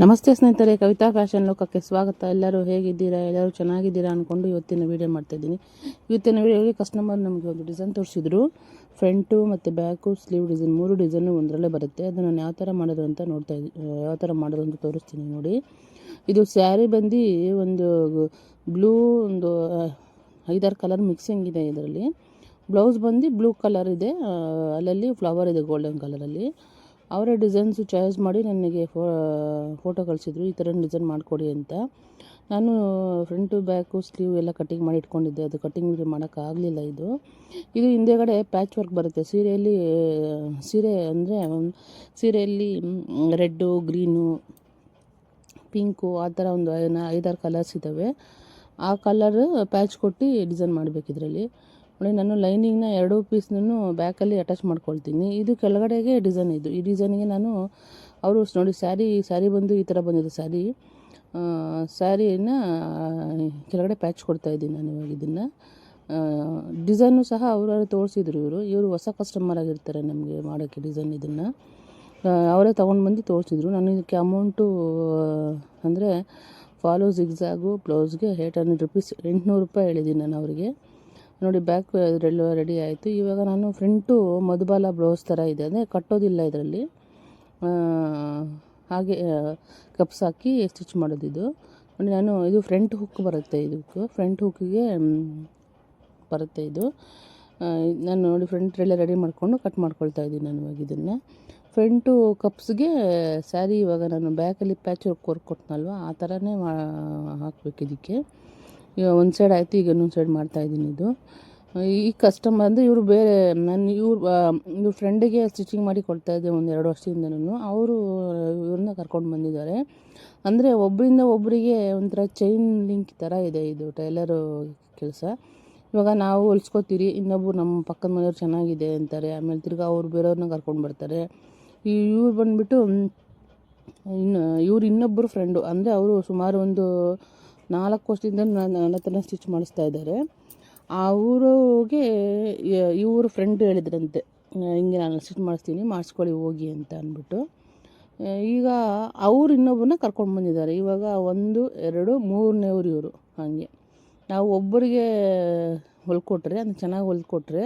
ನಮಸ್ತೆ ಸ್ನೇಹಿತರೆ, ಕವಿತಾ ಫ್ಯಾಷನ್ ಲೋಕಕ್ಕೆ ಸ್ವಾಗತ. ಎಲ್ಲರೂ ಹೇಗಿದ್ದೀರಾ? ಎಲ್ಲರೂ ಚೆನ್ನಾಗಿದ್ದೀರಾ ಅಂದ್ಕೊಂಡು ಇವತ್ತಿನ ವೀಡಿಯೋ ಮಾಡ್ತಾಯಿದ್ದೀನಿ. ಇವತ್ತಿನ ವೀಡಿಯೋಗೆ ಕಸ್ಟಮರ್ ನಮಗೆ ಒಂದು ಡಿಸೈನ್ ತೋರಿಸಿದ್ರು. ಫ್ರಂಟು ಮತ್ತು ಬ್ಯಾಕು ಸ್ಲೀವ್ ಡಿಸೈನ್ 3 ಡಿಸೈನು ಒಂದರಲ್ಲೇ ಬರುತ್ತೆ. ಅದು ನಾನು ಯಾವ ಥರ ಮಾಡೋದು ಅಂತ ಯಾವ ಥರ ಮಾಡೋದು ಅಂತ ತೋರಿಸ್ತೀನಿ ನೋಡಿ. ಇದು ಸ್ಯಾರಿ ಬಂದು ಒಂದು ಬ್ಲೂ, ಒಂದು 5-6 ಕಲರ್ ಮಿಕ್ಸಿಂಗ್ ಇದೆ ಇದರಲ್ಲಿ. ಬ್ಲೌಸ್ ಬಂದು ಬ್ಲೂ ಕಲರ್ ಇದೆ, ಅಲ್ಲಲ್ಲಿ ಫ್ಲವರ್ ಇದೆ ಗೋಲ್ಡನ್ ಕಲರಲ್ಲಿ. ಅವರೇ ಡಿಸೈನ್ಸು ಚಾಯ್ಸ್ ಮಾಡಿ ನನಗೆ ಫೋಟೋ ಕಳಿಸಿದ್ರು, ಈ ಥರ ಡಿಸೈನ್ ಮಾಡಿಕೊಡಿ ಅಂತ. ನಾನು ಫ್ರಂಟು ಬ್ಯಾಕು ಸ್ಲೀವ್ ಎಲ್ಲ ಕಟ್ಟಿಂಗ್ ಮಾಡಿ ಇಟ್ಕೊಂಡಿದ್ದೆ. ಅದು ಕಟ್ಟಿಂಗ್ ವೀಡಿಯೋ ಮಾಡೋಕ್ಕಾಗಲಿಲ್ಲ. ಇದು ಹಿಂದೆಗಡೆ ಪ್ಯಾಚ್ ವರ್ಕ್ ಬರುತ್ತೆ ಸೀರೆಯಲ್ಲಿ. ಸೀರೆ ಅಂದರೆ ಸೀರೆಯಲ್ಲಿ ರೆಡ್ಡು, ಗ್ರೀನು, ಪಿಂಕು ಆ ಥರ ಒಂದು 5-6 ಕಲರ್ಸ್ ಇದ್ದಾವೆ. ಆ ಕಲರ್ ಪ್ಯಾಚ್ ಕೊಟ್ಟು ಡಿಸೈನ್ ಮಾಡಬೇಕು ಇದರಲ್ಲಿ. ನೋಡಿ, ನಾನು ಲೈನಿಂಗ್ನ 2 ಪೀಸ್ನೂ ಬ್ಯಾಕಲ್ಲಿ ಅಟ್ಯಾಚ್ ಮಾಡ್ಕೊಳ್ತೀನಿ. ಇದು ಕೆಳಗಡೆಗೆ ಡಿಸೈನ್. ಈ ಡಿಸೈನಿಗೆ ನಾನು ಅವರು ನೋಡಿ ಸ್ಯಾರಿ ಬಂದು ಈ ಥರ ಬಂದಿದೆ. ಸ್ಯಾರಿನ ಕೆಳಗಡೆ ಪ್ಯಾಚ್ ಕೊಡ್ತಾಯಿದ್ದೀನಿ ನಾನು ಇವಾಗ. ಇದನ್ನು ಡಿಸೈನು ಸಹ ಅವರು ತೋರಿಸಿದ್ರು. ಇವರು ಹೊಸ ಕಸ್ಟಮರ್ ಆಗಿರ್ತಾರೆ ನಮಗೆ ಮಾಡೋಕ್ಕೆ ಡಿಸೈನ್. ಇದನ್ನು ಅವರೇ ತೊಗೊಂಡು ಬಂದು ತೋರಿಸಿದ್ರು. ನಾನು ಇದಕ್ಕೆ ಅಮೌಂಟು ಅಂದರೆ ಫಾಲೋ ಜಿಗ್ಜಾಗು ಬ್ಲೌಸ್ಗೆ 800 ರೂಪೀಸ್, 800 ರೂಪಾಯಿ ಹೇಳಿದ್ದೀನಿ ನಾನು ಅವರಿಗೆ. ನೋಡಿ, ಬ್ಯಾಕ್ ಇದರೆಲ್ಲ ರೆಡಿ ಆಯಿತು. ಇವಾಗ ನಾನು ಫ್ರಂಟು ಮಧುಬಾಲ ಬ್ಲೌಸ್ ಥರ ಇದೆ, ಅಂದರೆ ಕಟ್ಟೋದಿಲ್ಲ ಇದರಲ್ಲಿ, ಹಾಗೆ ಕಪ್ಸ್ ಹಾಕಿ ಸ್ಟಿಚ್ ಮಾಡೋದಿದು. ನೋಡಿ, ನಾನು ಇದು ಫ್ರಂಟ್ ಹುಕ್ ಬರುತ್ತೆ, ಇದಕ್ಕೆ ಫ್ರಂಟ್ ಹುಕ್ಕಿಗೆ ಬರುತ್ತೆ ಇದು. ನಾನು ನೋಡಿ ಫ್ರಂಟ್ ರೆಡಿ ಮಾಡಿಕೊಂಡು ಕಟ್ ಮಾಡ್ಕೊಳ್ತಾ ಇದ್ದೀನಿ ನಾನು ಇವಾಗ ಇದನ್ನು. ಫ್ರಂಟು ಕಪ್ಸ್ಗೆ ಸ್ಯಾರಿ ಇವಾಗ ನಾನು ಬ್ಯಾಕಲ್ಲಿ ಪ್ಯಾಚ್ ವರ್ಕ್ ಕೊಟ್ಟನಲ್ವ, ಆ ಥರನೇ ಹಾಕಬೇಕು ಇದಕ್ಕೆ. ಈಗ ಒಂದು ಸೈಡ್ ಆಯಿತು, ಈಗ ಇನ್ನೊಂದು ಸೈಡ್ ಮಾಡ್ತಾಯಿದ್ದೀನಿ. ಇದು ಈ ಕಸ್ಟಮರ್ ಅಂದರೆ ಇವರು ಬೇರೆ, ನಾನು ಇವ್ರ ಫ್ರೆಂಡಿಗೆ ಸ್ಟಿಚಿಂಗ್ ಮಾಡಿ ಕೊಡ್ತಾಯಿದ್ದೆ 1-2 ವರ್ಷದಿಂದನೂ. ಅವರು ಇವ್ರನ್ನ ಕರ್ಕೊಂಡು ಬಂದಿದ್ದಾರೆ. ಅಂದರೆ ಒಬ್ಬರಿಂದ ಒಬ್ಬರಿಗೆ ಒಂಥರ ಚೈನ್ ಲಿಂಕ್ ಥರ ಇದೆ ಇದು ಟೈಲರು ಕೆಲಸ. ಇವಾಗ ನಾವು ಹೊಲ್ಸ್ಕೊತೀರಿ, ಇನ್ನೊಬ್ಬರು ನಮ್ಮ ಪಕ್ಕದ ಮನೆಯವ್ರು ಚೆನ್ನಾಗಿದೆ ಅಂತಾರೆ, ಆಮೇಲೆ ತಿರ್ಗಿ ಅವ್ರು ಬೇರೆಯವ್ರನ್ನ ಕರ್ಕೊಂಡು ಬರ್ತಾರೆ. ಇವ್ರು ಬಂದುಬಿಟ್ಟು ಇನ್ನೊಬ್ಬರು ಫ್ರೆಂಡು, ಅಂದರೆ ಅವರು ಸುಮಾರು ಒಂದು 4 ವರ್ಷದಿಂದ ನನ್ನ ಹತ್ರ ಸ್ಟಿಚ್ ಮಾಡಿಸ್ತಾ ಇದ್ದಾರೆ. ಅವ್ರಿಗೆ ಇವರು ಫ್ರೆಂಡ್ ಹೇಳಿದ್ರಂತೆ, ಹಿಂಗೆ ನಾನು ಸ್ಟಿಚ್ ಮಾಡಿಸ್ಕೊಳ್ಳಿ ಹೋಗಿ ಅಂತ ಅಂದ್ಬಿಟ್ಟು. ಈಗ ಅವ್ರು ಇನ್ನೊಬ್ಬರನ್ನ ಕರ್ಕೊಂಡು ಬಂದಿದ್ದಾರೆ. ಇವಾಗ 1, 2, 3ನೇವ್ರು ಇವರು. ಹಾಗೆ ನಾವು ಒಬ್ಬರಿಗೆ ಹೊಲ್ಕೊಟ್ರೆ, ಅದು ಚೆನ್ನಾಗಿ ಹೊಲ್ಕೊಟ್ರೆ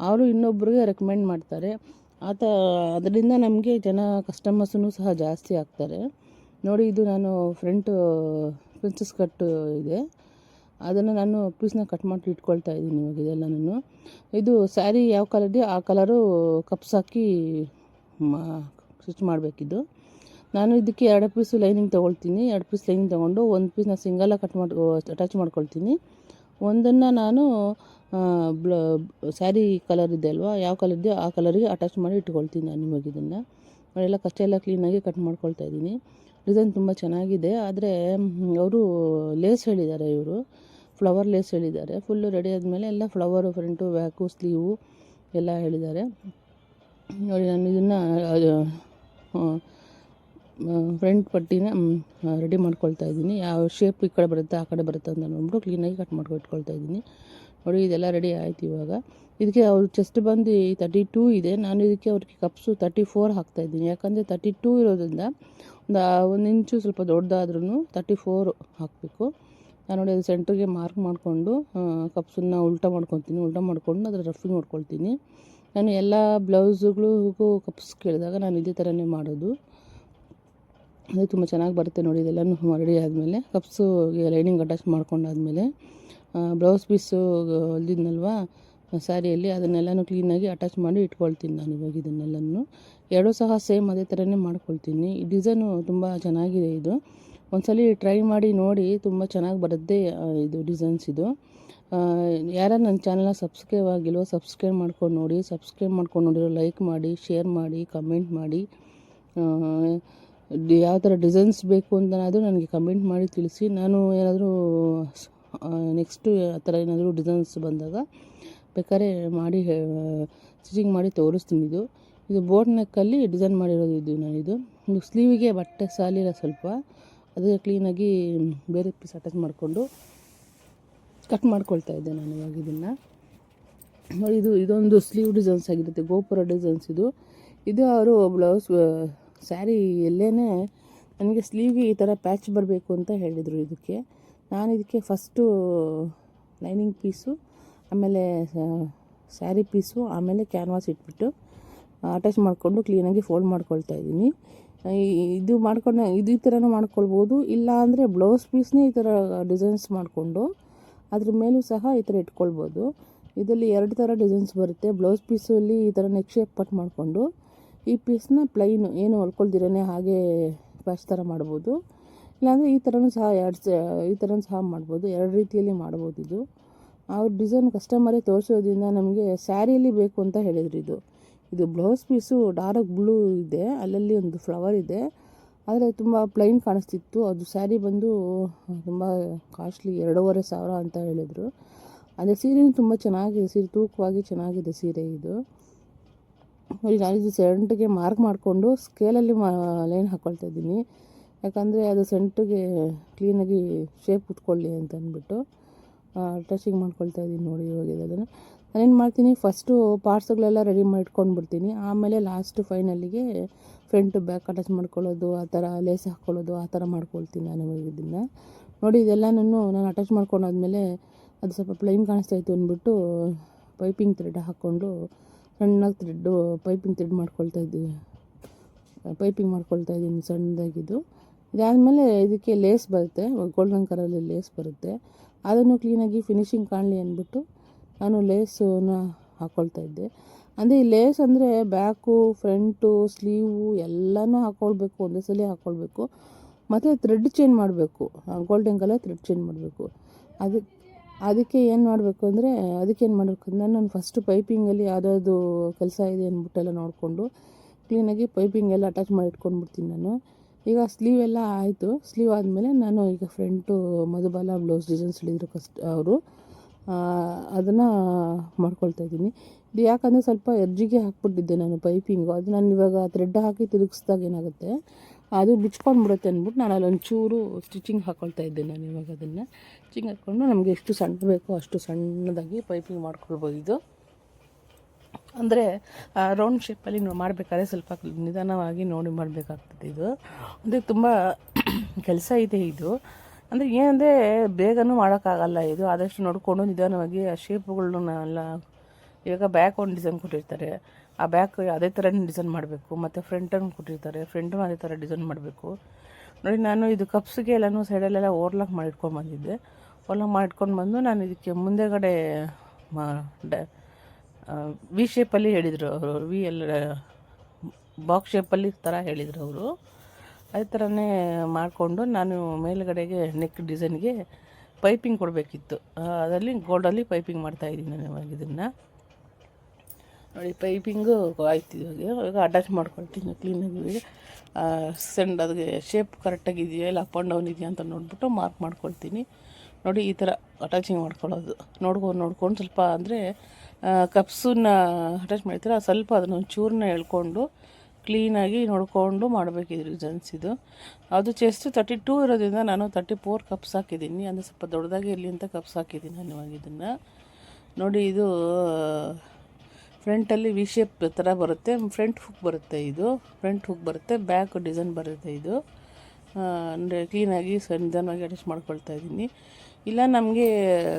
ಅವರು ಇನ್ನೊಬ್ಬರಿಗೆ ರೆಕಮೆಂಡ್ ಮಾಡ್ತಾರೆ. ಅದರಿಂದ ನಮಗೆ ಕಸ್ಟಮರ್ಸೂ ಸಹ ಜಾಸ್ತಿ ಆಗ್ತಾರೆ. ನೋಡಿ, ಇದು ನಾನು ಪ್ರಿನ್ಸಸ್ ಕಟ್ಟು ಇದೆ, ಅದನ್ನು ನಾನು ಪೀಸ್ನ ಕಟ್ ಮಾಡಿ ಇಟ್ಕೊಳ್ತಾ ಇದ್ದೀನಿ ಇವಾಗ ಇದೆಲ್ಲನೂ. ಇದು ಸ್ಯಾರಿ ಯಾವ ಕಲರ್ ಇದೆಯೋ ಆ ಕಲರು ಕಪ್ಸ್ ಹಾಕಿ ಸ್ಟಿಚ್ ಮಾಡಬೇಕಿದ್ದು. ನಾನು ಇದಕ್ಕೆ 2 ಪೀಸು ಲೈನಿಂಗ್ ತೊಗೊಳ್ತೀನಿ. 2 ಪೀಸ್ ಲೈನಿಂಗ್ ತೊಗೊಂಡು 1 ಪೀಸ್ನ ಸಿಂಗಲಾಗಿ ಅಟ್ಯಾಚ್ ಮಾಡ್ಕೊಳ್ತೀನಿ. ಒಂದನ್ನು ನಾನು ಸ್ಯಾರಿ ಕಲರ್ ಇದೆ ಅಲ್ವಾ, ಯಾವ ಕಲರ್ ಇದೆಯೋ ಆ ಕಲರಿಗೆ ಅಟ್ಯಾಚ್ ಮಾಡಿ ಇಟ್ಕೊಳ್ತೀನಿ ನಾನು ಇವಾಗ ಇದನ್ನು. ಎಲ್ಲ ಕಚ್ಚೆಲ್ಲ ಕ್ಲೀನಾಗಿ ಕಟ್ ಮಾಡ್ಕೊಳ್ತಾ ಇದ್ದೀನಿ. ಡಿಸೈನ್ ತುಂಬ ಚೆನ್ನಾಗಿದೆ. ಆದರೆ ಅವರು ಲೇಸ್ ಹೇಳಿದ್ದಾರೆ, ಇವರು ಫ್ಲವರ್ ಲೇಸ್ ಹೇಳಿದ್ದಾರೆ. ಫುಲ್ಲು ರೆಡಿ ಆದಮೇಲೆ ಎಲ್ಲ ಫ್ಲವರು ಫ್ರಂಟು ಬ್ಯಾಕು ಸ್ಲೀವು ಎಲ್ಲ ಹೇಳಿದ್ದಾರೆ. ನೋಡಿ, ನಾನು ಇದನ್ನು ಫ್ರಂಟ್ ಪಟ್ಟಿನ ರೆಡಿ ಮಾಡ್ಕೊಳ್ತಾ ಇದ್ದೀನಿ. ಯಾವ ಶೇಪ್ ಈ ಕಡೆ ಬರುತ್ತೆ ಆ ಕಡೆ ಬರುತ್ತೆ ಅಂತ ನೋಡ್ಬಿಟ್ಟು ಕ್ಲೀನಾಗಿ ಕಟ್ ಇಟ್ಕೊಳ್ತಾ ಇದ್ದೀನಿ. ನೋಡಿ, ಇದೆಲ್ಲ ರೆಡಿ ಆಯಿತು. ಇವಾಗ ಇದಕ್ಕೆ ಅವ್ರ ಚೆಸ್ಟ್ ಬಂದು 32 ಇದೆ. ನಾನು ಇದಕ್ಕೆ ಅವ್ರಿಗೆ ಕಪ್ಸು 34 ಹಾಕ್ತಾಯಿದ್ದೀನಿ. ಯಾಕಂದರೆ 32 ಇರೋದ್ರಿಂದ ಒಂದು ಇಂಚು ಸ್ವಲ್ಪ ದೊಡ್ಡದಾದ್ರೂ 34 ಹಾಕಬೇಕು. ನಾನು ನೋಡಿ, ಅದು ಸೆಂಟ್ರಿಗೆ ಮಾರ್ಕ್ ಮಾಡಿಕೊಂಡು ಕಪ್ಸನ್ನು ಉಲ್ಟಾ ಮಾಡ್ಕೊಂಡು ಅದರ ರಫಿಂಗ್ ಮಾಡ್ಕೊಳ್ತೀನಿ. ನಾನು ಎಲ್ಲ ಬ್ಲೌಸುಗಳಿಗೂ ಕಪ್ಸ್ ಕೇಳಿದಾಗ ನಾನು ಇದೇ ಥರನೇ ಮಾಡೋದು. ಅದು ತುಂಬ ಚೆನ್ನಾಗಿ ಬರುತ್ತೆ. ನೋಡಿ, ಇದೆಲ್ಲನೂ ರೆಡಿ ಆದಮೇಲೆ ಕಪ್ಸುಗೆ ಲೈನಿಂಗ್ ಅಟ್ಯಾಚ್ ಮಾಡ್ಕೊಂಡಾದ್ಮೇಲೆ ಬ್ಲೌಸ್ ಪೀಸು ಹೊಲ್ದಿದ್ನಲ್ವ ಸ್ಯಾರಿಯಲ್ಲಿ, ಅದನ್ನೆಲ್ಲನೂ ಕ್ಲೀನಾಗಿ ಅಟ್ಯಾಚ್ ಮಾಡಿ ಇಟ್ಕೊಳ್ತೀನಿ ನಾನು ಇವಾಗ ಇದನ್ನೆಲ್ಲನೂ. 2 ಸಹ ಸೇಮ್ ಅದೇ ಥರನೇ ಮಾಡ್ಕೊಳ್ತೀನಿ. ಈ ಡಿಸೈನು ತುಂಬ ಚೆನ್ನಾಗಿದೆ. ಇದು ಒಂದ್ಸಲ ಟ್ರೈ ಮಾಡಿ ನೋಡಿ, ತುಂಬ ಚೆನ್ನಾಗಿ ಬರುತ್ತೆ ಇದು ಡಿಸೈನ್ಸ್. ಇದು ಯಾರು ನನ್ನ ಚಾನಲ್ನ ಸಬ್ಸ್ಕ್ರೈಬ್ ಆಗಿಲ್ವೋ ಸಬ್ಸ್ಕ್ರೈಬ್ ಮಾಡ್ಕೊಂಡು ನೋಡಿ. ನೋಡಿರೋ ಲೈಕ್ ಮಾಡಿ, ಶೇರ್ ಮಾಡಿ, ಕಮೆಂಟ್ ಮಾಡಿ. ಯಾವ ಥರ ಡಿಸೈನ್ಸ್ ಬೇಕು ಅಂತನಾದರೂ ನನಗೆ ಕಮೆಂಟ್ ಮಾಡಿ ತಿಳಿಸಿ. ನಾನು ಏನಾದರೂ ನೆಕ್ಸ್ಟು ಆ ಥರ ಏನಾದರೂ ಡಿಸೈನ್ಸ್ ಬಂದಾಗ ಬೇಕಾದ್ರೆ ಮಾಡಿ ಸ್ಟಿಚಿಂಗ್ ಮಾಡಿ ತೋರಿಸ್ತೀನಿ. ಇದು ಬೋಟ್ ನೆಕ್ಕಲ್ಲಿ ಡಿಸೈನ್ ಮಾಡಿರೋದು ಇದು ನಾನಿದು. ಸ್ಲೀವಿಗೆ ಬಟ್ಟೆ ಸಾಲಿಲ್ಲ ಸ್ವಲ್ಪ, ಅದಕ್ಕೆ ಕ್ಲೀನಾಗಿ ಬೇರೆ ಪೀಸ್ ಅಟ್ಯಾಚ್ ಮಾಡಿಕೊಂಡು ಕಟ್ ಮಾಡ್ಕೊಳ್ತಾ ಇದ್ದೆ ನಾನು ಇವಾಗ ಇದನ್ನು. ನೋಡಿ, ಇದೊಂದು ಸ್ಲೀವ್ ಡಿಸೈನ್ಸ್ ಆಗಿರುತ್ತೆ, ಗೋಪುರ ಡಿಸೈನ್ಸ್ ಇದು. ಅವರು ಬ್ಲೌಸ್ ಸ್ಯಾರಿ ಎಲ್ಲೇ ನನಗೆ ಸ್ಲೀವ್ಗೆ ಈ ಥರ ಪ್ಯಾಚ್ ಬರಬೇಕು ಅಂತ ಹೇಳಿದರು. ಇದಕ್ಕೆ ನಾನು ಇದಕ್ಕೆ ಫಸ್ಟು ಲೈನಿಂಗ್ ಪೀಸು, ಆಮೇಲೆ ಸ್ಯಾರಿ ಪೀಸು, ಆಮೇಲೆ ಕ್ಯಾನ್ವಾಸ್ ಇಟ್ಬಿಟ್ಟು ಅಟ್ಯಾಚ್ ಮಾಡಿಕೊಂಡು ಕ್ಲೀನಾಗಿ ಫೋಲ್ಡ್ ಮಾಡ್ಕೊಳ್ತಾ ಇದ್ದೀನಿ. ಇದು ಮಾಡ್ಕೊಂಡು ಈ ಥರನೂ ಮಾಡ್ಕೊಳ್ಬೋದು, ಇಲ್ಲ ಅಂದರೆ ಬ್ಲೌಸ್ ಪೀಸ್ನೇ ಈ ಥರ ಡಿಸೈನ್ಸ್ ಮಾಡಿಕೊಂಡು ಅದ್ರ ಮೇಲೂ ಸಹ ಈ ಥರ ಇಟ್ಕೊಳ್ಬೋದು. ಇದರಲ್ಲಿ 2 ಥರ ಡಿಸೈನ್ಸ್ ಬರುತ್ತೆ. ಬ್ಲೌಸ್ ಪೀಸಲ್ಲಿ ಈ ಥರ ನೆಕ್ ಶೇಪ್ ಕಟ್ ಮಾಡಿಕೊಂಡು ಈ ಪೀಸ್ನ ಪ್ಲೈನು ಏನು ಹೊಲ್ಕೊಳ್ದಿರೇ ಹಾಗೆ ಪ್ಯಾಚ್ ಥರ ಮಾಡ್ಬೋದು. ಇಲ್ಲಾಂದರೆ ಈ ಥರನೂ ಸಹ ಈ ಥರನೂ ಸಹ ಮಾಡ್ಬೋದು. 2 ರೀತಿಯಲ್ಲಿ ಮಾಡ್ಬೋದು. ಇದು ಅವ್ರ ಡಿಸೈನ್ ಕಸ್ಟಮರೇ ತೋರಿಸೋದ್ರಿಂದ ನಮಗೆ ಸ್ಯಾರಿಯಲ್ಲಿ ಬೇಕು ಅಂತ ಹೇಳಿದ್ರು. ಇದು ಬ್ಲೌಸ್ ಪೀಸು ಡಾರ್ಕ್ ಬ್ಲೂ ಇದೆ, ಅಲ್ಲಲ್ಲಿ ಒಂದು ಫ್ಲವರ್ ಇದೆ, ಆದರೆ ತುಂಬ ಪ್ಲೈನ್ ಕಾಣಿಸ್ತಿತ್ತು. ಅದು ಸ್ಯಾರಿ ಬಂದು ತುಂಬ ಕಾಸ್ಟ್ಲಿ, 2,500 ಅಂತ ಹೇಳಿದರು. ಅದೇ ಸೀರೆಯೂ ತುಂಬ ಚೆನ್ನಾಗಿದೆ, ಸೀರೆ ತೂಕವಾಗಿ ಚೆನ್ನಾಗಿದೆ ಸೀರೆ ಇದು. ಈಗ ಇದು ಸೆಂಟಿಗೆ ಮಾರ್ಕ್ ಮಾಡಿಕೊಂಡು ಸ್ಕೇಲಲ್ಲಿ ಲೈನ್ ಹಾಕ್ಕೊಳ್ತಾ ಇದ್ದೀನಿ, ಯಾಕಂದರೆ ಅದು ಸೆಂಟಿಗೆ ಕ್ಲೀನಾಗಿ ಶೇಪ್ ಉಟ್ಕೊಳ್ಳಿ ಅಂತ ಅಂದ್ಬಿಟ್ಟು ಟಚಿಂಗ್ ಮಾಡ್ಕೊಳ್ತಾ ಇದ್ದೀನಿ. ನೋಡಿ ಇವಾಗ ಅದನ್ನು ನಾನೇನು ಮಾಡ್ತೀನಿ, ಫಸ್ಟು ಪಾರ್ಟ್ಸ್ಗಳೆಲ್ಲ ರೆಡಿ ಮಾಡಿ ಇಟ್ಕೊಂಡ್ಬಿಡ್ತೀನಿ. ಆಮೇಲೆ ಲಾಸ್ಟ್ ಫೈನಲ್ಲಿಗೆ ಫ್ರಂಟ್ ಬ್ಯಾಕ್ ಅಟ್ಯಾಚ್ ಮಾಡ್ಕೊಳ್ಳೋದು, ಆ ಥರ ಲೇಸ್ ಹಾಕ್ಕೊಳ್ಳೋದು, ಆ ಥರ ಮಾಡ್ಕೊಳ್ತೀನಿ ನಾನು ಇದನ್ನು. ನೋಡಿ ಇದೆಲ್ಲನೂ ನಾನು ಅಟ್ಯಾಚ್ ಮಾಡ್ಕೊಂಡಾದ್ಮೇಲೆ ಅದು ಸ್ವಲ್ಪ ಪ್ಲೈನ್ ಕಾಣಿಸ್ತಾ ಇತ್ತು ಅಂದ್ಬಿಟ್ಟು ಪೈಪಿಂಗ್ ಥ್ರೆಡ್ ಹಾಕ್ಕೊಂಡು ಸಣ್ಣಗೆ ಪೈಪಿಂಗ್ ಥ್ರೆಡ್ ಮಾಡ್ಕೊಳ್ತಾ ಇದ್ದೀನಿ ಸಣ್ಣದಾಗಿದ್ದು. ಇದಾದಮೇಲೆ ಇದಕ್ಕೆ ಲೇಸ್ ಬರುತ್ತೆ, ಗೋಲ್ಡನ್ ಕಲರಲ್ಲಿ ಲೇಸ್ ಬರುತ್ತೆ. ಅದನ್ನು ಕ್ಲೀನಾಗಿ ಫಿನಿಶಿಂಗ್ ಕಾಣಲಿ ಅಂದ್ಬಿಟ್ಟು ನಾನು ಲೇಸನ್ನ ಹಾಕ್ಕೊಳ್ತಾ ಇದ್ದೆ. ಅಂದರೆ ಈ ಲೇಸ್ ಅಂದರೆ ಬ್ಯಾಕು, ಫ್ರಂಟು, ಸ್ಲೀವು ಎಲ್ಲನೂ ಹಾಕ್ಕೊಳ್ಬೇಕು, ಒಂದೇ ಸಲ ಹಾಕ್ಕೊಳ್ಬೇಕು. ಮತ್ತು ಥ್ರೆಡ್ ಚೇಂಜ್ ಮಾಡಬೇಕು, ಗೋಲ್ಡನ್ ಕಲರ್ ಥ್ರೆಡ್ ಚೇಂಜ್ ಮಾಡಬೇಕು. ಅದಕ್ಕೆ ಏನು ಮಾಡಬೇಕು ಅಂದರೆ ನಾನು ಫಸ್ಟು ಪೈಪಿಂಗಲ್ಲಿ ಯಾವುದಾದ್ರು ಕೆಲಸ ಇದೆ ಅಂದ್ಬಿಟ್ಟೆಲ್ಲ ನೋಡಿಕೊಂಡು ಕ್ಲೀನಾಗಿ ಪೈಪಿಂಗೆಲ್ಲ ಅಟ್ಯಾಚ್ ಮಾಡಿ ಇಟ್ಕೊಂಡ್ಬಿಡ್ತೀನಿ ನಾನು. ಈಗ ಸ್ಲೀವ್ ಎಲ್ಲ ಆಯಿತು. ಸ್ಲೀವ್ ಆದಮೇಲೆ ನಾನು ಈಗ ಫ್ರಂಟು ಮಧುಬಾಲ ಬ್ಲೌಸ್ ಡಿಸೈನ್ಸ್ ಹೇಳಿದ್ರು ಅವರು, ಅದನ್ನು ಮಾಡ್ಕೊಳ್ತಾ ಇದ್ದೀನಿ. ಇದು ಯಾಕಂದರೆ ಸ್ವಲ್ಪ ಎಡ್ಜಿಗೆ ಹಾಕ್ಬಿಟ್ಟಿದ್ದೆ ನಾನು ಪೈಪಿಂಗು, ಅದು ನಾನು ಇವಾಗ ಥ್ರೆಡ್ ಹಾಕಿ ತಿರುಗಿಸ್ದಾಗ ಏನಾಗುತ್ತೆ ಅದು ಬಿಚ್ಕೊಂಡ್ಬಿಡುತ್ತೆ ಅಂದ್ಬಿಟ್ಟು ನಾನು ಅಲ್ಲೊಂಚೂರು ಸ್ಟಿಚಿಂಗ್ ಹಾಕ್ಕೊಳ್ತಾ ಇದ್ದೆ. ನಾನು ಇವಾಗ ಅದನ್ನು ಸ್ಟಿಚಿಂಗ್ ಹಾಕ್ಕೊಂಡು ನಮಗೆ ಎಷ್ಟು ಸಣ್ಣ ಬೇಕೋ ಅಷ್ಟು ಸಣ್ಣದಾಗಿ ಪೈಪಿಂಗ್ ಮಾಡ್ಕೊಳ್ಬೋದು. ಇದು ಅಂದರೆ ರೌಂಡ್ ಶೇಪಲ್ಲಿ ಮಾಡಬೇಕಾದ್ರೆ ಸ್ವಲ್ಪ ನಿಧಾನವಾಗಿ ನೋಡಿ ಮಾಡಬೇಕಾಗ್ತದೆ. ಇದು ಅಂದರೆ ತುಂಬ ಕೆಲಸ ಇದೆ ಇದು. ಅಂದರೆ ಏನಂದರೆ ಬೇಗನೂ ಮಾಡೋಕ್ಕಾಗಲ್ಲ ಇದು, ಆದಷ್ಟು ನೋಡಿಕೊಂಡು ನಿಧಾನವಾಗಿ ಆ ಶೇಪ್ಗಳನ್ನೆಲ್ಲ. ಇವಾಗ ಬ್ಯಾಕ್ ಒಂದು ಡಿಸೈನ್ ಕೊಟ್ಟಿರ್ತಾರೆ, ಆ ಬ್ಯಾಕ್ ಅದೇ ಥರ ಡಿಸೈನ್ ಮಾಡಬೇಕು. ಮತ್ತು ಫ್ರಂಟನ್ನು ಕೊಟ್ಟಿರ್ತಾರೆ, ಫ್ರಂಟನ್ನು ಅದೇ ಥರ ಡಿಸೈನ್ ಮಾಡಬೇಕು. ನೋಡಿ ನಾನು ಇದು ಕಪ್ಸಿಗೆ ಎಲ್ಲನೂ ಸೈಡಲ್ಲೆಲ್ಲ ಓವರ್ಲಾಕ್ ಮಾಡಿಟ್ಕೊಂಡು ಬಂದಿದ್ದೆ. ಓವರ್ಲಾಕ್ ಮಾಡಿಟ್ಕೊಂಡು ಬಂದು ನಾನು ಇದಕ್ಕೆ ಮುಂದೆಗಡೆ ವಿ ಶೇಪಲ್ಲಿ ಹೇಳಿದರು ಅವರು, ವಿ ಎಲ್ಲ ಬಾಕ್ಸ್ ಶೇಪಲ್ಲಿ ಥರ ಹೇಳಿದರು ಅವರು. ಅದೇ ಥರನೇ ಮಾಡಿಕೊಂಡು ನಾನು ಮೇಲುಗಡೆಗೆ ನೆಕ್ ಡಿಸೈನ್ಗೆ ಪೈಪಿಂಗ್ ಕೊಡಬೇಕಿತ್ತು. ಅದರಲ್ಲಿ ಗೋಲ್ಡಲ್ಲಿ ಪೈಪಿಂಗ್ ಮಾಡ್ತಾಯಿದ್ದೀನಿ ನಾನು ಇವಾಗ ಇದನ್ನು. ನೋಡಿ ಪೈಪಿಂಗು ಆಯ್ತು. ಇವಾಗ ಅಟ್ಯಾಚ್ ಮಾಡ್ಕೊಳ್ತೀನಿ ಕ್ಲೀನಾಗಿ. ಅದಕ್ಕೆ ಶೇಪ್ ಕರೆಕ್ಟಾಗಿದೆಯಾ ಇಲ್ಲ ಅಪ್ ಆ್ಯಂಡ್ ಡೌನ್ ಇದೆಯಾ ಅಂತ ನೋಡಿಬಿಟ್ಟು ಮಾರ್ಕ್ ಮಾಡ್ಕೊಳ್ತೀನಿ. ನೋಡಿ ಈ ಥರ ಅಟ್ಯಾಚಿಂಗ್ ಮಾಡ್ಕೊಳ್ಳೋದು ನೋಡ್ಕೊಂಡು ಸ್ವಲ್ಪ ಅಂದರೆ ಕಪ್ಸನ್ನ ಅಟ್ಯಾಚ್ ಮಾಡ್ತೀರ ಸ್ವಲ್ಪ ಅದನ್ನು ಒಂಚೂರನ್ನ ಎಳ್ಕೊಂಡು ಕ್ಲೀನಾಗಿ ನೋಡಿಕೊಂಡು ಮಾಡಬೇಕಿದ್ರು ಡಿಸೈನ್ಸ್. ಇದು ಅದು ಚೆಸ್ಟ್ 32 ಇರೋದ್ರಿಂದ ನಾನು 34 ಕಪ್ಸ್ ಹಾಕಿದ್ದೀನಿ, ಅಂದರೆ ಸ್ವಲ್ಪ ದೊಡ್ಡದಾಗಿ ಇರಲಿ ಅಂತ ಕಪ್ಸ್ ಹಾಕಿದ್ದೀನಿ ನಾನು ಇವಾಗ ಇದನ್ನು. ನೋಡಿ ಇದು ಫ್ರಂಟಲ್ಲಿ ವಿ ಶೇಪ್ ಥರ ಬರುತ್ತೆ, ಫ್ರಂಟ್ ಹುಕ್ ಬರುತ್ತೆ, ಇದು ಫ್ರಂಟ್ ಹುಕ್ ಬರುತ್ತೆ, ಬ್ಯಾಕ್ ಡಿಸೈನ್ ಬರುತ್ತೆ. ಇದು ಅಂದರೆ ಕ್ಲೀನಾಗಿ ನಿಧಾನವಾಗಿ ಅಟ್ಯಾಚ್ ಮಾಡ್ಕೊಳ್ತಾ ಇದ್ದೀನಿ. ಇಲ್ಲ ನಮಗೆ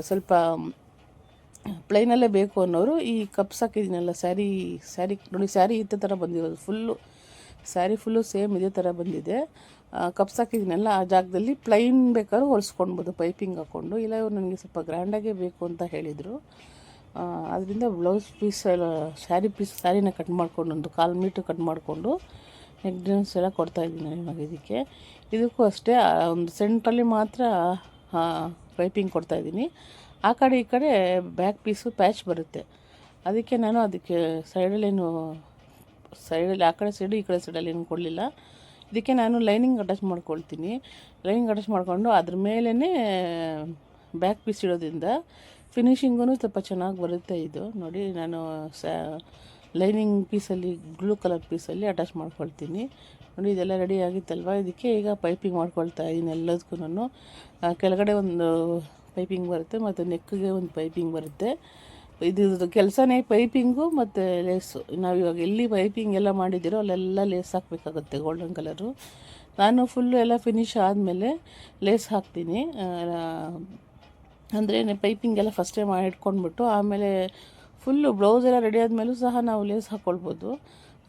ಸ್ವಲ್ಪ ಪ್ಲೈನಲ್ಲೇ ಬೇಕು ಅನ್ನೋರು ಈ ಕಪ್ಸ್ ಹಾಕಿದ್ದೀನಲ್ಲ ಸ್ಯಾರಿ ನೋಡಿ, ಸ್ಯಾರಿ ಇದೇ ಥರ ಬಂದಿರೋದು ಸ್ಯಾರಿ ಫುಲ್ಲು ಸೇಮ್ ಇದೇ ಥರ ಬಂದಿದೆ. ಕಪ್ಸ್ ಹಾಕಿದ್ದೀನಲ್ಲ ಆ ಜಾಗದಲ್ಲಿ ಪ್ಲೈನ್ ಬೇಕಾದ್ರೂ ಹೊಲಿಸ್ಕೊಳ್ಬೋದು ಪೈಪಿಂಗ್ ಹಾಕ್ಕೊಂಡು. ಇಲ್ಲ ಇವ್ರು ನನಗೆ ಸ್ವಲ್ಪ ಗ್ರ್ಯಾಂಡಾಗೇ ಬೇಕು ಅಂತ ಹೇಳಿದರು. ಅದರಿಂದ ಬ್ಲೌಸ್ ಪೀಸ್ ಎಲ್ಲ ಸ್ಯಾರಿನ ಕಟ್ ಮಾಡಿಕೊಂಡು ಒಂದು 1/4 ಮೀಟ್ರ್ ಕಟ್ ಮಾಡಿಕೊಂಡು ನೆಕ್ ಡಿಸೈನ್ಸ್ ಎಲ್ಲ ಕೊಡ್ತಾಯಿದ್ದೀನಿ ಇವಾಗ ಇದಕ್ಕೆ. ಇದಕ್ಕೂ ಅಷ್ಟೇ ಒಂದು ಸೆಂಟ್ರಲ್ಲಿ ಮಾತ್ರ ಪೈಪಿಂಗ್ ಕೊಡ್ತಾಯಿದ್ದೀನಿ. ಆ ಕಡೆ ಈ ಕಡೆ ಬ್ಯಾಕ್ ಪೀಸು ಪ್ಯಾಚ್ ಬರುತ್ತೆ, ಅದಕ್ಕೆ ನಾನು ಅದಕ್ಕೆ ಸೈಡಲ್ಲಿ ಆ ಕಡೆ ಸೈಡು ಈ ಕಡೆ ಸೈಡಲ್ಲಿ ಏನು ಕೊಡಲಿಲ್ಲ. ಇದಕ್ಕೆ ನಾನು ಲೈನಿಂಗ್ ಅಟ್ಯಾಚ್ ಮಾಡ್ಕೊಳ್ತೀನಿ. ಲೈನಿಂಗ್ ಅಟ್ಯಾಚ್ ಮಾಡಿಕೊಂಡು ಅದ್ರ ಮೇಲೇ ಬ್ಯಾಕ್ ಪೀಸ್ ಇಡೋದ್ರಿಂದ ಫಿನಿಶಿಂಗೂ ಸ್ವಲ್ಪ ಚೆನ್ನಾಗಿ ಬರುತ್ತೆ. ಇದು ನೋಡಿ ನಾನು ಲೈನಿಂಗ್ ಪೀಸಲ್ಲಿ ಬ್ಲೂ ಕಲರ್ ಪೀಸಲ್ಲಿ ಅಟ್ಯಾಚ್ ಮಾಡ್ಕೊಳ್ತೀನಿ. ನೋಡಿ ಇದೆಲ್ಲ ರೆಡಿ ಆಗಿತ್ತಲ್ವ, ಇದಕ್ಕೆ ಈಗ ಪೈಪಿಂಗ್ ಮಾಡ್ಕೊಳ್ತಾ ಇದ್ದೀನಿ ಎಲ್ಲದಕ್ಕೂ. ನಾನು ಕೆಳಗಡೆ ಒಂದು ಪೈಪಿಂಗ್ ಬರುತ್ತೆ ಮತ್ತು ನೆಕ್ಗೆ ಒಂದು ಪೈಪಿಂಗ್ ಬರುತ್ತೆ. ಇದು ಕೆಲಸನೇ ಪೈಪಿಂಗು ಮತ್ತು ಲೇಸು. ನಾವು ಇವಾಗ ಎಲ್ಲಿ ಪೈಪಿಂಗ್ ಎಲ್ಲ ಮಾಡಿದ್ದೀರೋ ಅಲ್ಲೆಲ್ಲ ಲೇಸ್ ಹಾಕಬೇಕಾಗುತ್ತೆ ಗೋಲ್ಡನ್ ಕಲರು. ನಾನು ಫುಲ್ಲು ಎಲ್ಲ ಫಿನಿಶ್ ಆದಮೇಲೆ ಲೇಸ್ ಹಾಕ್ತೀನಿ. ಅಂದರೆ ಪೈಪಿಂಗ್ ಎಲ್ಲ ಫಸ್ಟೇ ಮಾಡಿ ಇಟ್ಕೊಂಡ್ಬಿಟ್ಟು ಆಮೇಲೆ ಫುಲ್ಲು ಬ್ಲೌಸ್ ಎಲ್ಲ ರೆಡಿ ಆದಮೇಲೂ ಸಹ ನಾವು ಲೇಸ್ ಹಾಕ್ಕೊಳ್ಬೋದು.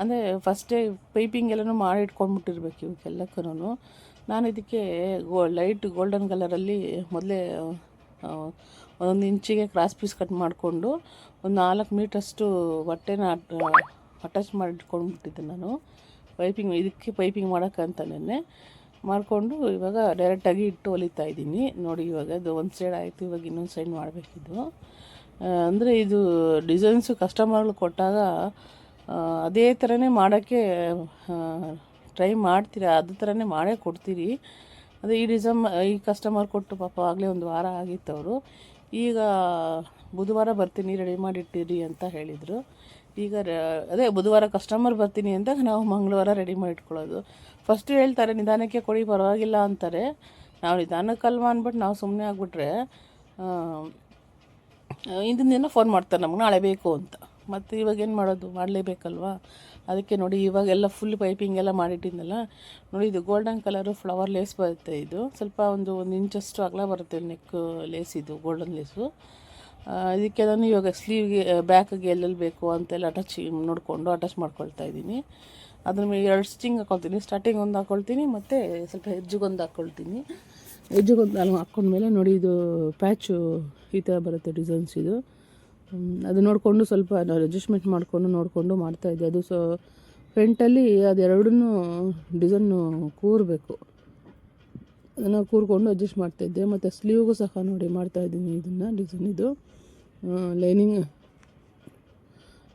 ಅಂದರೆ ಫಸ್ಟೇ ಪೈಪಿಂಗ್ ಎಲ್ಲನೂ ಮಾಡಿ ಇಟ್ಕೊಂಡ್ಬಿಟ್ಟಿರ್ಬೇಕು ಇವಕ್ಕೆಲ್ಲಕ್ಕೂ. ನಾನು ಇದಕ್ಕೆ ಲೈಟ್ ಗೋಲ್ಡನ್ ಕಲರಲ್ಲಿ ಮೊದಲೇ 1 ಇಂಚಿಗೆ ಕ್ರಾಸ್ ಪೀಸ್ ಕಟ್ ಮಾಡಿಕೊಂಡು ಒಂದು 4 ಮೀಟ್ರಷ್ಟು ಬಟ್ಟೆನ ಅಟ್ಯಾಚ್ ಮಾಡಿ ಇಟ್ಕೊಂಡ್ಬಿಟ್ಟಿದ್ದೆ ನಾನು ಇದಕ್ಕೆ ಪೈಪಿಂಗ್ ಮಾಡೋಕ್ಕಂತಲೇ ಮಾಡಿಕೊಂಡು ಇವಾಗ ಡೈರೆಕ್ಟಾಗಿ ಇಟ್ಟು ಹೊಲಿತಾ ಇದ್ದೀನಿ. ನೋಡಿ ಇವಾಗ ಅದು ಒಂದು ಸೈಡ್ ಆಯಿತು, ಇವಾಗ ಇನ್ನೊಂದು ಸೈಡ್ ಮಾಡಬೇಕಿದ್ದು. ಅಂದರೆ ಇದು ಡಿಸೈನ್ಸು ಕಸ್ಟಮರ್ಗಳು ಕೊಟ್ಟಾಗ ಅದೇ ಥರನೇ ಮಾಡೋಕ್ಕೆ ಟ್ರೈ ಮಾಡ್ತೀರಾ, ಅದೇ ಥರನೇ ಮಾಡೇ ಕೊಡ್ತೀರಿ. ಅದೇ ಈ ಕಸ್ಟಮರ್ ಕೊಟ್ಟು ಪಾಪ ಆಗಲೇ ಒಂದು ವಾರ ಆಗಿತ್ತು ಅವರು. ಈಗ ಬುಧವಾರ ಬರ್ತೀನಿ ರೆಡಿ ಮಾಡಿಟ್ಟಿರಿ ಅಂತ ಹೇಳಿದರು. ಈಗ ಅದೇ ಬುಧವಾರ ಕಸ್ಟಮರ್ ಬರ್ತೀನಿ ಅಂತ ನಾವು ಮಂಗಳವಾರ ರೆಡಿ ಮಾಡಿ ಇಟ್ಕೊಳ್ಳೋದು. ಫಸ್ಟು ಹೇಳ್ತಾರೆ ನಿಧಾನಕ್ಕೆ ಕೊಡಿ ಪರವಾಗಿಲ್ಲ ಅಂತಾರೆ. ನಾವು ನಿಧಾನಕ್ಕಲ್ವ ಅಂದ್ಬಿಟ್ಟು ನಾವು ಸುಮ್ಮನೆ ಆಗಿಬಿಟ್ರೆ ಹಿಂದಿನ ದಿನ ಫೋನ್ ಮಾಡ್ತಾರೆ ನಮ್ಗೆ ನಾಳೆ ಬೇಕು ಅಂತ. ಮತ್ತು ಇವಾಗ ಏನು ಮಾಡೋದು, ಮಾಡಲೇಬೇಕಲ್ವ. ಅದಕ್ಕೆ ನೋಡಿ ಇವಾಗೆಲ್ಲ ಫುಲ್ ಪೈಪಿಂಗ್ ಎಲ್ಲ ಮಾಡಿಟ್ಟಿದ್ನಲ್ಲ. ನೋಡಿ ಇದು ಗೋಲ್ಡನ್ ಕಲರು ಫ್ಲವರ್ ಲೇಸ್ ಬರುತ್ತೆ. ಇದು ಸ್ವಲ್ಪ ಒಂದು ಇಂಚಷ್ಟು ಅಗಲ ಬರುತ್ತೆ ನೆಕ್ ಲೇಸ್, ಇದು ಗೋಲ್ಡನ್ ಲೇಸು. ಇದಕ್ಕೆ ನಾನು ಇವಾಗ ಸ್ಲೀವ್ಗೆ ಬ್ಯಾಕ್ಗೆ ಎಲ್ಲೆಲ್ಲಿ ಬೇಕು ಅಂತೆಲ್ಲ ನೋಡಿಕೊಂಡು ಅಟ್ಯಾಚ್ ಮಾಡ್ಕೊಳ್ತಾ ಇದ್ದೀನಿ. ಅದ್ರ ಮೇಲೆ 2 ಸ್ಟಿಂಗ್ ಹಾಕ್ಕೊಳ್ತೀನಿ. ಸ್ಟಾರ್ಟಿಂಗ್ ಒಂದು ಹಾಕ್ಕೊಳ್ತೀನಿ ಮತ್ತು ಸ್ವಲ್ಪ ಎಡ್ಜಿಗೊಂದು ಹಾಕ್ಕೊಳ್ತೀನಿ. ಎಡ್ಜಿಗೊಂದು ಹಾಕ್ಕೊಂಡ್ಮೇಲೆ ನೋಡಿ ಇದು ಪ್ಯಾಚು ಈ ಥರ ಬರುತ್ತೆ ಡಿಸೈನ್ಸ್. ಇದು ಅದು ನೋಡಿಕೊಂಡು ಸ್ವಲ್ಪ ನಾವು ಅಡ್ಜಸ್ಟ್ಮೆಂಟ್ ಮಾಡಿಕೊಂಡು ನೋಡಿಕೊಂಡು ಮಾಡ್ತಾಯಿದ್ದೆ. ಅದು ಫ್ರಂಟಲ್ಲಿ ಅದೆರಡನ್ನೂ ಡಿಸೈನು ಕೂರಬೇಕು, ಅದನ್ನು ಕೂರ್ಕೊಂಡು ಅಡ್ಜಸ್ಟ್ ಮಾಡ್ತಾಯಿದ್ದೆ. ಮತ್ತು ಸ್ಲೀವ್ಗೂ ಸಹ ನೋಡಿ ಮಾಡ್ತಾಯಿದ್ದೀನಿ ಇದನ್ನು ಡಿಸೈನ್. ಇದು ಲೈನಿಂಗ್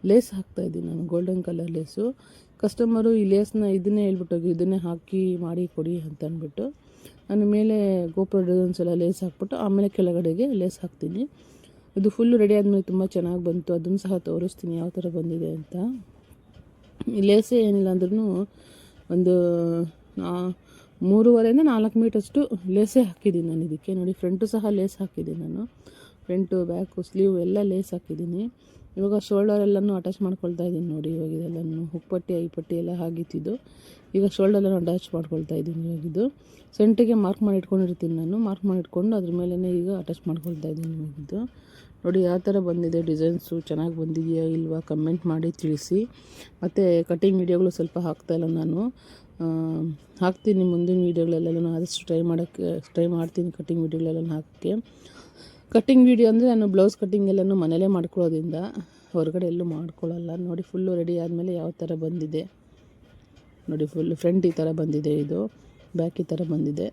ಲೇಸ್ ಹಾಕ್ತಾಯಿದ್ದೀನಿ ನಾನು, ಗೋಲ್ಡನ್ ಕಲರ್ ಲೇಸು. ಕಸ್ಟಮರು ಈ ಲೇಸ್ನ ಇದನ್ನೇ ಹೇಳ್ಬಿಟ್ಟೋಗಿ ಇದನ್ನೇ ಹಾಕಿ ಮಾಡಿ ಕೊಡಿ ಅಂತ ಅಂದ್ಬಿಟ್ಟು ನಾನು ಮೇಲೆ ಗೋಪುರ ಡಿಸೈನ್ಸ್ ಎಲ್ಲ ಲೇಸ್ ಹಾಕ್ಬಿಟ್ಟು ಆಮೇಲೆ ಕೆಳಗಡೆಗೆ ಲೇಸ್ ಹಾಕ್ತೀನಿ. ಇದು ಫುಲ್ಲು ರೆಡಿ ಆದಮೇಲೆ ತುಂಬ ಚೆನ್ನಾಗಿ ಬಂತು. ಅದನ್ನು ಸಹ ತೋರಿಸ್ತೀನಿ ಯಾವ ಥರ ಬಂದಿದೆ ಅಂತ. ಈ ಲೇಸೇ ಏನಿಲ್ಲ ಅಂದ್ರೂ ಒಂದು 3.5 4 ಮೀಟರ್ಷ್ಟು ಲೇಸೇ ಹಾಕಿದ್ದೀನಿ ನಾನು ಇದಕ್ಕೆ. ನೋಡಿ ಫ್ರಂಟು ಸಹ ಲೇಸ್ ಹಾಕಿದ್ದೀನಿ ನಾನು, ಫ್ರಂಟು ಬ್ಯಾಕು ಸ್ಲೀವ್ ಎಲ್ಲ ಲೇಸ್ ಹಾಕಿದ್ದೀನಿ. ಇವಾಗ ಶೋಲ್ಡರ್ ಎಲ್ಲನೂ ಅಟ್ಯಾಚ್ ಮಾಡ್ಕೊಳ್ತಾ ಇದ್ದೀನಿ. ನೋಡಿ ಇವಾಗ ಇದೆಲ್ಲನೂ ಹುಕ್ಪಟ್ಟಿ ಐಪಟ್ಟಿ ಎಲ್ಲ ಆಗಿತ್ತಿದ್ದು, ಈಗ ಶೋಲ್ಡರ್ನ ಅಟ್ಯಾಚ್ ಮಾಡ್ಕೊಳ್ತಾ ಇದ್ದೀನಿ. ಇವಾಗಿದ್ದು ಸೆಂಟಿಗೆ ಮಾರ್ಕ್ ಮಾಡಿ ಇಟ್ಕೊಂಡಿರ್ತೀನಿ ನಾನು. ಮಾರ್ಕ್ ಮಾಡಿ ಇಟ್ಕೊಂಡು ಅದ್ರ ಮೇಲೇ ಈಗ ಅಟ್ಯಾಚ್ ಮಾಡ್ಕೊಳ್ತಾ ಇದ್ದೀನಿ. ಇವಾಗಿದ್ದು ನೋಡಿ ಯಾವ ಥರ ಬಂದಿದೆ ಡಿಸೈನ್ಸು, ಚೆನ್ನಾಗಿ ಬಂದಿದೆಯಾ ಇಲ್ವಾ ಕಮೆಂಟ್ ಮಾಡಿ ತಿಳಿಸಿ. ಮತ್ತು ಕಟಿಂಗ್ ವೀಡಿಯೋಗಳು ಸ್ವಲ್ಪ ಹಾಕ್ತಾಯಿಲ್ಲ ನಾನು, ಹಾಕ್ತೀನಿ ಮುಂದಿನ ವೀಡಿಯೋಗಳೆಲ್ಲನೂ ಆದಷ್ಟು ಟ್ರೈ ಮಾಡ್ತೀನಿ ಕಟಿಂಗ್ ವೀಡಿಯೋಗಳೆಲ್ಲ ಹಾಕೋಕ್ಕೆ. ಕಟ್ಟಿಂಗ್ ವೀಡಿಯೋ ಅಂದರೆ ನಾನು ಬ್ಲೌಸ್ ಕಟ್ಟಿಂಗ್ ಎಲ್ಲನೂ ಮನೇಲೇ ಮಾಡ್ಕೊಳ್ಳೋದ್ರಿಂದ ಹೊರಗಡೆ ಎಲ್ಲೂ ಮಾಡ್ಕೊಳ್ಳಲ್ಲ. ನೋಡಿ ಫುಲ್ಲು ರೆಡಿ ಆದಮೇಲೆ ಯಾವ ಥರ ಬಂದಿದೆ ನೋಡಿ. ಫುಲ್ ಫ್ರಂಟ್ ಈ ಥರ ಬಂದಿದೆ, ಇದು ಬ್ಯಾಕ್ ಈ ಥರ ಬಂದಿದೆ.